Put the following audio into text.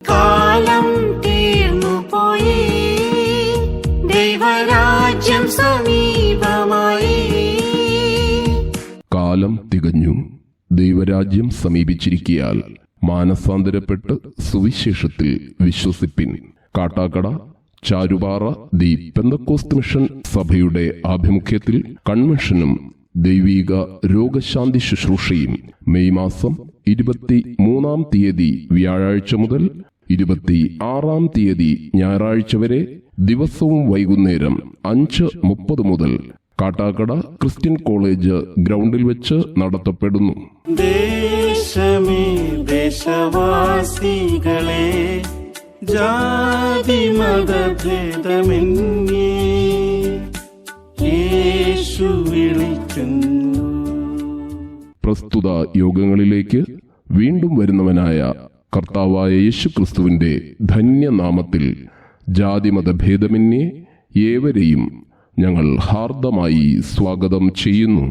കാലം തീർന്നുപോയി, ദൈവരാജ്യം സമീപമായി. കാലം തികഞ്ഞു, ദൈവരാജ്യം സമീപിച്ചിരിക്കയാൽ മാനസാന്തരപ്പെട്ട് സുവിശേഷത്തിൽ വിശ്വസിപ്പിൻ. കാട്ടാക്കട ചാരുപാറ ദി പെന്തക്കോസ്ത് മിഷൻ സഭയുടെ ആഭിമുഖ്യത്തിൽ കൺവെൻഷനും ദൈവീക രോഗശാന്തി ശുശ്രൂഷയും മെയ് മാസം 23 വ്യാഴാഴ്ച മുതൽ 26 ഞായറാഴ്ച വരെ ദിവസവും വൈകുന്നേരം 5:30 മുതൽ കാട്ടാക്കട ക്രിസ്ത്യൻ കോളേജ് ഗ്രൗണ്ടിൽ വെച്ച് നടത്തപ്പെടുന്നു. ദേശമേ ദേശവാസികളെ, ജാതി മതഭേദമന്യേ യേശു വിളിക്കുന്നു. പ്രസ്തുത യോഗങ്ങളിലേക്ക് വീണ്ടും വരുന്നവനായ കർത്താവായ യേശുക്രിസ്തുവിന്റെ ധന്യനാമത്തിൽ ജാതിമതഭേദമന്യേ ഏവരെയും ഞങ്ങൾ ഹാർദമായി സ്വാഗതം ചെയ്യുന്നു.